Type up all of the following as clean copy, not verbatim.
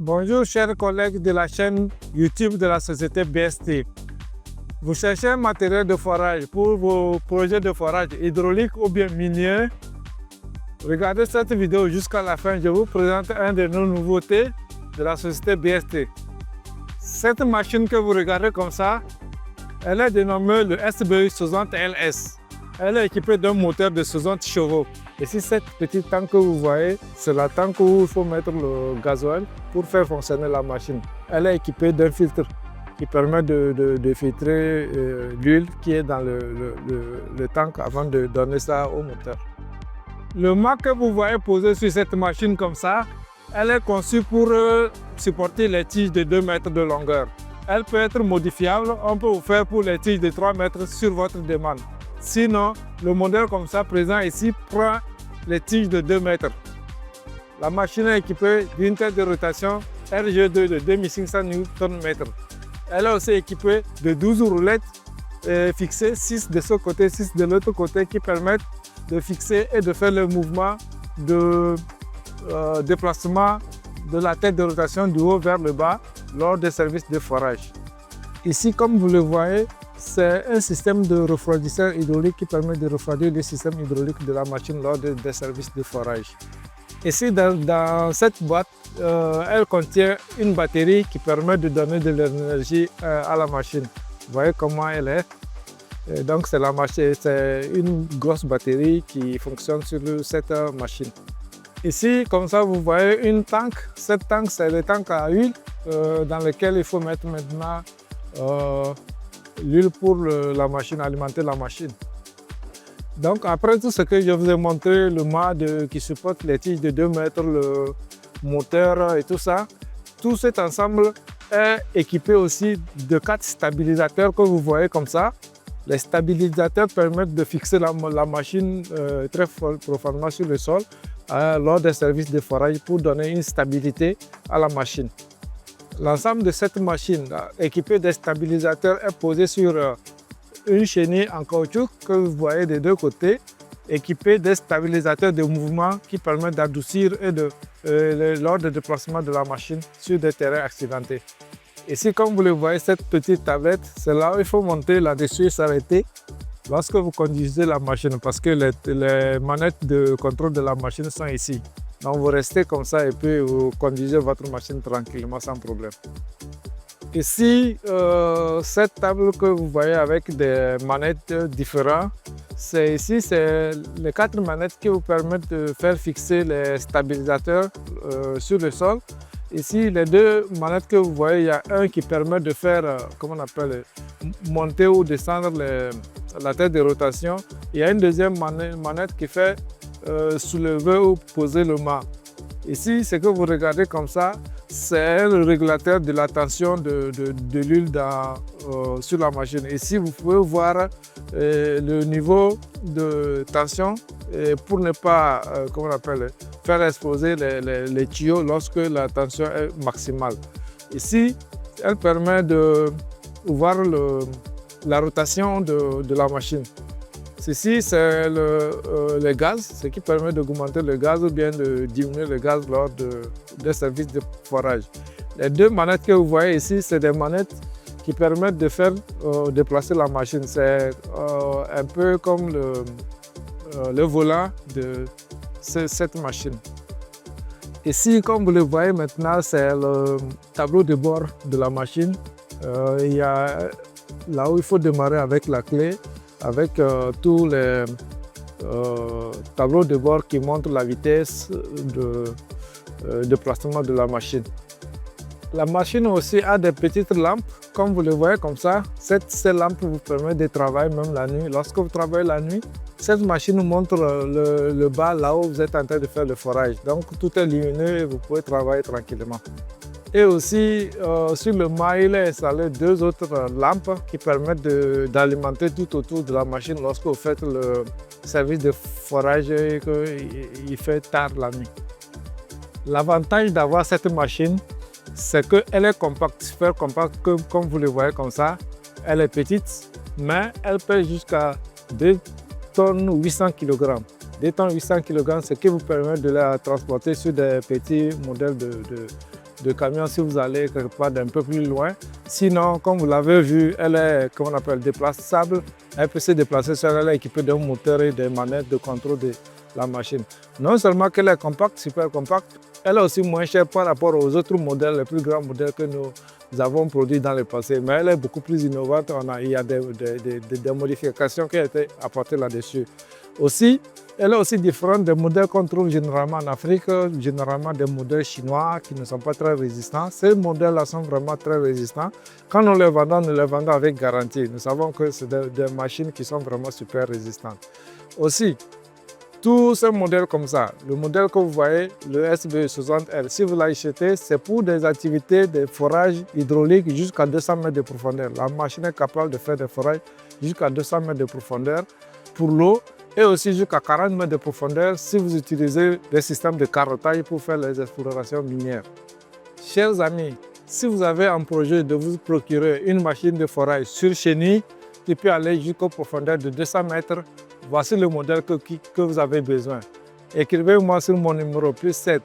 Bonjour chers collègues de la chaîne YouTube de la société BST. Vous cherchez un matériel de forage pour vos projets de forage hydraulique ou bien minier? Regardez cette vidéo jusqu'à la fin, je vous présente une de nos nouveautés de la société BST. Cette machine que vous regardez comme ça, elle est dénommée le SBI 60LS. Elle est équipée d'un moteur de 60 chevaux. Ici, cette petite tank que vous voyez, c'est la tank où il faut mettre le gasoil pour faire fonctionner la machine. Elle est équipée d'un filtre qui permet de filtrer l'huile qui est dans le tank avant de donner ça au moteur. Le mât que vous voyez posé sur cette machine comme ça, elle est conçue pour supporter les tiges de 2 mètres de longueur. Elle peut être modifiable, on peut vous faire pour les tiges de 3 mètres sur votre demande. Sinon, le modèle comme ça présent ici prend les tiges de 2 mètres. La machine est équipée d'une tête de rotation RG2 de 2500 Nm. Elle est aussi équipée de 12 roulettes fixées, 6 de ce côté, 6 de l'autre côté, qui permettent de fixer et de faire le mouvement de déplacement de la tête de rotation du haut vers le bas lors des services de forage. Ici, comme vous le voyez, c'est un système de refroidisseur hydraulique qui permet de refroidir le système hydraulique de la machine lors des services de forage. Ici, dans cette boîte, elle contient une batterie qui permet de donner de l'énergie à la machine. Vous voyez comment elle est. Et donc, c'est une grosse batterie qui fonctionne sur cette machine. Ici, comme ça, vous voyez une tank. Cette tank, c'est le tank à huile dans lequel il faut mettre maintenant l'huile pour la machine, alimenter la machine. Donc après tout ce que je vous ai montré, le mât qui supporte les tiges de 2 mètres, le moteur et tout ça, tout cet ensemble est équipé aussi de 4 stabilisateurs que vous voyez comme ça. Les stabilisateurs permettent de fixer la machine très profondément sur le sol lors des services de forage pour donner une stabilité à la machine. L'ensemble de cette machine équipée des stabilisateurs est posé sur une chenille en caoutchouc que vous voyez des deux côtés, équipée des stabilisateurs de mouvement qui permettent d'adoucir lors du déplacement de la machine sur des terrains accidentés. Ici, comme vous le voyez, cette petite tablette, c'est là où il faut monter là-dessus et s'arrêter lorsque vous conduisez la machine parce que les manettes de contrôle de la machine sont ici. Donc vous restez comme ça et puis vous conduisez votre machine tranquillement sans problème. Ici, cette table que vous voyez avec des manettes différentes, c'est les 4 manettes qui vous permettent de faire fixer les stabilisateurs sur le sol. Ici, les 2 manettes que vous voyez, il y a un qui permet de faire, monter ou descendre la tête de rotation. Il y a une deuxième manette qui fait soulever ou poser le mât. Ici, ce que vous regardez comme ça, c'est le régulateur de la tension de l'huile sur la machine. Ici, vous pouvez voir le niveau de tension pour ne pas faire exploser les tuyaux lorsque la tension est maximale. Ici, elle permet de voir la rotation de la machine. Ceci, c'est le gaz, ce qui permet d'augmenter le gaz ou bien de diminuer le gaz lors des services de forage. Les 2 manettes que vous voyez ici, c'est des manettes qui permettent de faire déplacer la machine. C'est un peu comme le volant de cette machine. Ici, comme vous le voyez maintenant, c'est le tableau de bord de la machine. Il y a là où il faut démarrer avec la clé, avec tous les tableaux de bord qui montrent la vitesse de déplacement de la machine. La machine aussi a des petites lampes, comme vous le voyez comme ça. Ces lampes vous permettent de travailler même la nuit. Lorsque vous travaillez la nuit, cette machine vous montre le bas là où vous êtes en train de faire le forage. Donc tout est lumineux et vous pouvez travailler tranquillement. Et aussi, sur le mât, il est installé 2 autres lampes qui permettent d'alimenter tout autour de la machine lorsque vous faites le service de forage et qu'il fait tard la nuit. L'avantage d'avoir cette machine, c'est qu'elle est compacte, super compacte, comme vous le voyez comme ça. Elle est petite, mais elle pèse jusqu'à 2 tonnes 800 kg. 2 tonnes 800 kg, ce qui vous permet de la transporter sur des petits modèles de camion si vous allez quelque part d'un peu plus loin. Sinon, comme vous l'avez vu, elle est, comment on appelle, déplaçable. Elle peut se déplacer seule, elle est équipée d'un moteur et des manettes de contrôle de la machine. Non seulement qu'elle est compacte, super compacte, elle est aussi moins chère par rapport aux autres modèles, les plus grands modèles que nous avons produits dans le passé. Mais elle est beaucoup plus innovante. Il y a des modifications qui ont été apportées là-dessus. Aussi, elle est aussi différente des modèles qu'on trouve généralement en Afrique, généralement des modèles chinois qui ne sont pas très résistants. Ces modèles-là sont vraiment très résistants. Quand nous les vendons avec garantie. Nous savons que c'est des machines qui sont vraiment super résistantes. Aussi, tous ces modèles comme ça, le modèle que vous voyez, le SB60L, si vous l'achetez, c'est pour des activités de forage hydraulique jusqu'à 200 mètres de profondeur. La machine est capable de faire des forages jusqu'à 200 mètres de profondeur pour l'eau et aussi jusqu'à 40 mètres de profondeur si vous utilisez des systèmes de carottage pour faire les explorations minières. Chers amis, si vous avez un projet de vous procurer une machine de forage sur chenille qui peut aller jusqu'aux profondeurs de 200 mètres, voici le modèle que vous avez besoin. Écrivez-moi sur mon numéro +7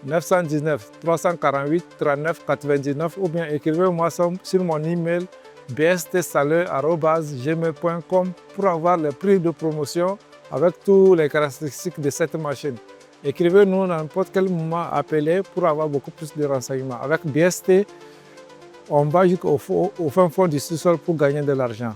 919 348 39 99 ou bien écrivez-moi sur mon email bstsaleur@gmail.com pour avoir les prix de promotion avec toutes les caractéristiques de cette machine. Écrivez-nous à n'importe quel moment, appelez pour avoir beaucoup plus de renseignements. Avec BST, on va jusqu'au fin fond du sous-sol pour gagner de l'argent.